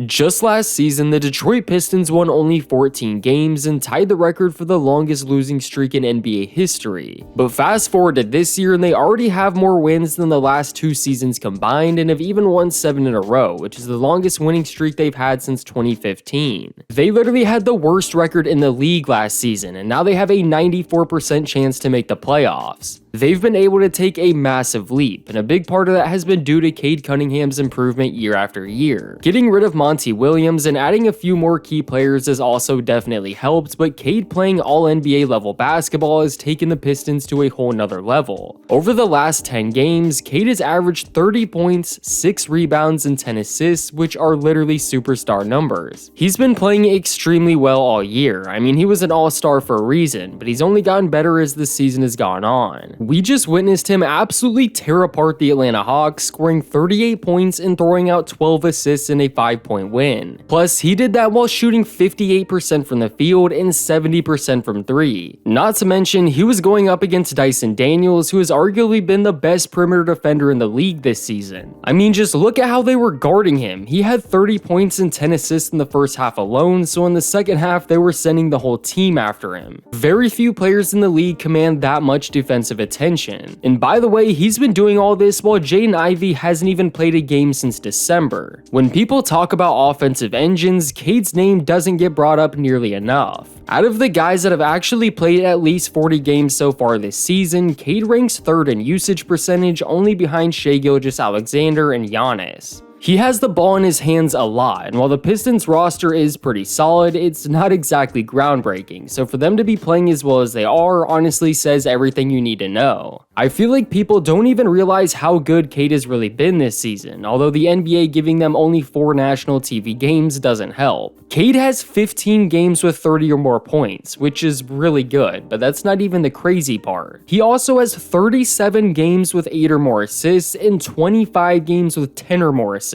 Just last season, the Detroit Pistons won only 14 games and tied the record for the longest losing streak in NBA history. But fast forward to this year and they already have more wins than the last 2 seasons combined and have even won 7 in a row, which is the longest winning streak they've had since 2015. They literally had the worst record in the league last season, and now they have a 94% chance to make the playoffs. They've been able to take a massive leap, and a big part of that has been due to Cade Cunningham's improvement year after year. Getting rid of Monty Williams and adding a few more key players has also definitely helped, but Cade playing all NBA level basketball has taken the Pistons to a whole nother level. Over the last 10 games, Cade has averaged 30 points, 6 rebounds, and 10 assists, which are literally superstar numbers. He's been playing extremely well all year. I mean, he was an all-star for a reason, but he's only gotten better as the season has gone on. We just witnessed him absolutely tear apart the Atlanta Hawks, scoring 38 points and throwing out 12 assists in a 5-point win. Plus, he did that while shooting 58% from the field and 70% from 3. Not to mention, he was going up against Dyson Daniels, who has arguably been the best perimeter defender in the league this season. I mean, just look at how they were guarding him. He had 30 points and 10 assists in the first half alone, so in the second half, they were sending the whole team after him. Very few players in the league command that much defensive attention. And by the way, he's been doing all this while Jaden Ivey hasn't even played a game since December. When people talk about offensive engines, Cade's name doesn't get brought up nearly enough. Out of the guys that have actually played at least 40 games so far this season, Cade ranks 3rd in usage percentage, only behind Shai Gilgeous-Alexander and Giannis. He has the ball in his hands a lot, and while the Pistons roster is pretty solid, it's not exactly groundbreaking, so for them to be playing as well as they are honestly says everything you need to know. I feel like people don't even realize how good Cade has really been this season, although the NBA giving them only 4 national TV games doesn't help. Cade has 15 games with 30 or more points, which is really good, but that's not even the crazy part. He also has 37 games with 8 or more assists and 25 games with 10 or more assists.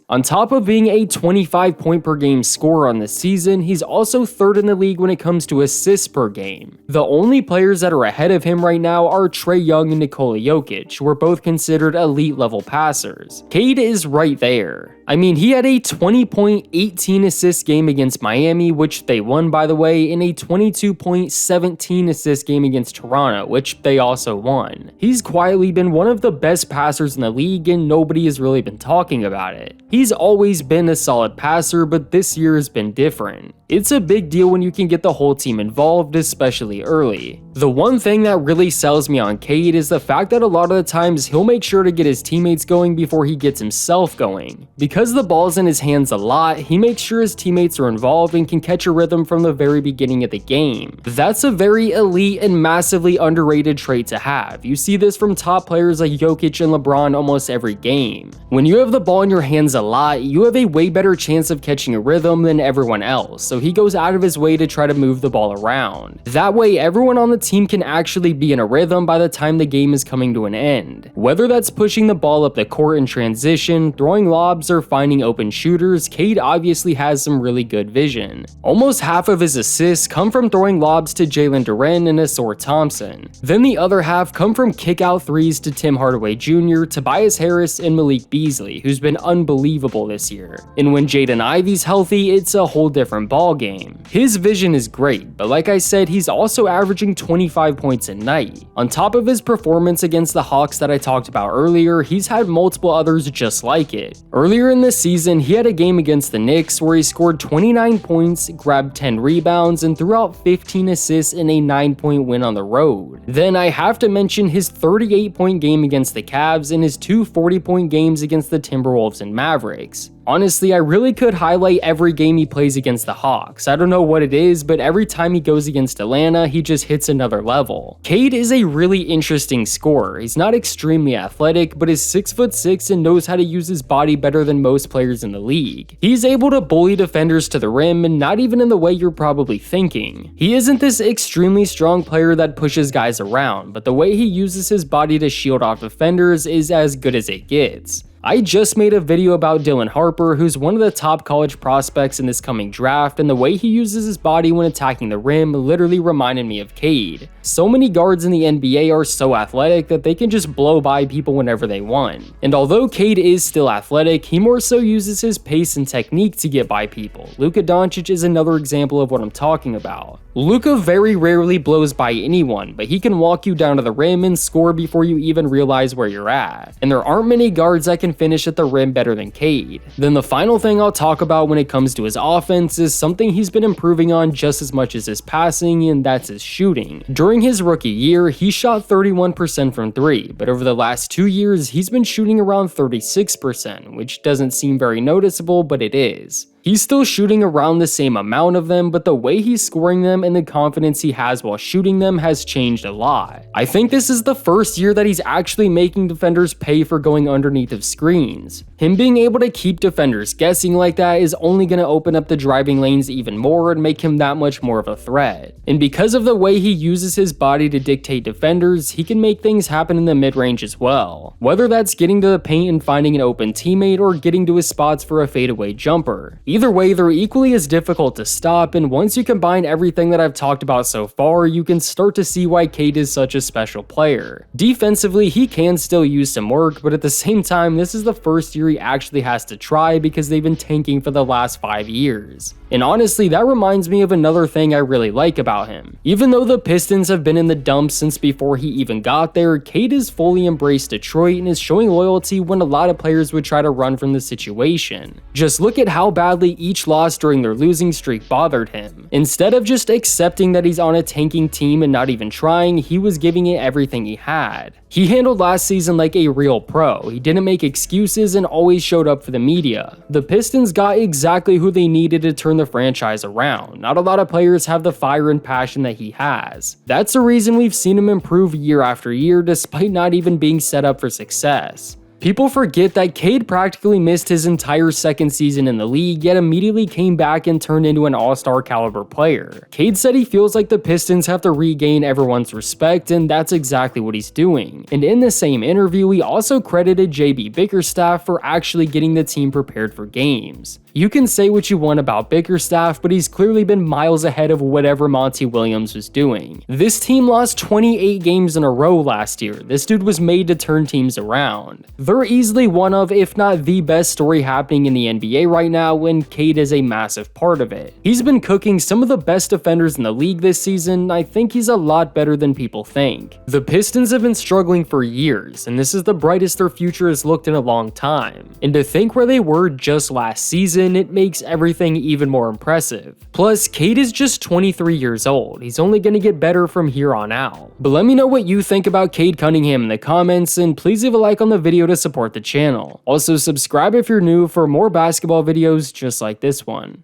On top of being a 25 point per game scorer on the season, he's also 3rd in the league when it comes to assists per game. The only players that are ahead of him right now are Trae Young and Nikola Jokic, who are both considered elite level passers. Cade is right there. I mean, he had a 20-point, 18-assist game against Miami, which they won by the way, and a 22-point, 17-assist game against Toronto, which they also won. He's quietly been one of the best passers in the league and nobody has really been talking about it. He's always been a solid passer, but this year has been different. It's a big deal when you can get the whole team involved, especially early. The one thing that really sells me on Cade is the fact that a lot of the times he'll make sure to get his teammates going before he gets himself going. Because the ball's in his hands a lot, he makes sure his teammates are involved and can catch a rhythm from the very beginning of the game. That's a very elite and massively underrated trait to have. You see this from top players like Jokic and LeBron almost every game. When you have the ball in your hands a lot, you have a way better chance of catching a rhythm than everyone else, so he goes out of his way to try to move the ball around. That way, everyone on the team can actually be in a rhythm by the time the game is coming to an end. Whether that's pushing the ball up the court in transition, throwing lobs, or finding open shooters, Cade obviously has some really good vision. Almost half of his assists come from throwing lobs to Jalen Duren and Asor Thompson. Then the other half come from kick-out threes to Tim Hardaway Jr., Tobias Harris, and Malik Beasley, who's been unbelievable this year. And when Jaden Ivey's healthy, it's a whole different ballgame. His vision is great, but like I said, he's also averaging 25 points a night. On top of his performance against the Hawks that I talked about earlier, he's had multiple others just like it. Earlier in this season, he had a game against the Knicks where he scored 29 points, grabbed 10 rebounds, and threw out 15 assists in a 9-point win on the road. Then I have to mention his 38-point game against the Cavs and his 2 40-point games against the Timberwolves and Mavericks. Honestly, I really could highlight every game he plays against the Hawks. I don't know what it is, but every time he goes against Atlanta, he just hits another level. Cade is a really interesting scorer. He's not extremely athletic, but is 6'6" and knows how to use his body better than most players in the league. He's able to bully defenders to the rim, and not even in the way you're probably thinking. He isn't this extremely strong player that pushes guys around, but the way he uses his body to shield off defenders is as good as it gets. I just made a video about Dylan Harper, who's one of the top college prospects in this coming draft, and the way he uses his body when attacking the rim literally reminded me of Cade. So many guards in the NBA are so athletic that they can just blow by people whenever they want. And although Cade is still athletic, he more so uses his pace and technique to get by people. Luka Doncic is another example of what I'm talking about. Luka very rarely blows by anyone, but he can walk you down to the rim and score before you even realize where you're at. And there aren't many guards that can finish at the rim better than Cade. Then the final thing I'll talk about when it comes to his offense is something he's been improving on just as much as his passing, and that's his shooting. During his rookie year, he shot 31% from 3, but over the last 2 years, he's been shooting around 36%, which doesn't seem very noticeable, but it is. He's still shooting around the same amount of them, but the way he's scoring them and the confidence he has while shooting them has changed a lot. I think this is the first year that he's actually making defenders pay for going underneath of screens. Him being able to keep defenders guessing like that is only going to open up the driving lanes even more and make him that much more of a threat. And because of the way he uses his body to dictate defenders, he can make things happen in the mid-range as well. Whether that's getting to the paint and finding an open teammate or getting to his spots for a fadeaway jumper. Either way, they're equally as difficult to stop, and once you combine everything that I've talked about so far, you can start to see why Cade is such a special player. Defensively, he can still use some work, but at the same time, this is the first year he actually has to try because they've been tanking for the last 5 years. And honestly, that reminds me of another thing I really like about him. Even though the Pistons have been in the dumps since before he even got there, Cade has fully embraced Detroit and is showing loyalty when a lot of players would try to run from the situation. Just look at how badly each loss during their losing streak bothered him. Instead of just accepting that he's on a tanking team and not even trying, he was giving it everything he had. He handled last season like a real pro. He didn't make excuses and always showed up for the media. The Pistons got exactly who they needed to turn the franchise around. Not a lot of players have the fire and passion that he has. That's the reason we've seen him improve year after year despite not even being set up for success. People forget that Cade practically missed his entire second season in the league, yet immediately came back and turned into an all-star caliber player. Cade said he feels like the Pistons have to regain everyone's respect, and that's exactly what he's doing. And in the same interview, he also credited JB Bickerstaff for actually getting the team prepared for games. You can say what you want about Bickerstaff, but he's clearly been miles ahead of whatever Monty Williams was doing. This team lost 28 games in a row last year. This dude was made to turn teams around. They're easily one of, if not the best story happening in the NBA right now, and Cade is a massive part of it. He's been cooking some of the best defenders in the league this season. I think he's a lot better than people think. The Pistons have been struggling for years, and this is the brightest their future has looked in a long time. And to think where they were just last season, it makes everything even more impressive. Plus, Cade is just 23 years old. He's only going to get better from here on out. But let me know what you think about Cade Cunningham in the comments, and please leave a like on the video to support the channel. Also, subscribe if you're new for more basketball videos just like this one.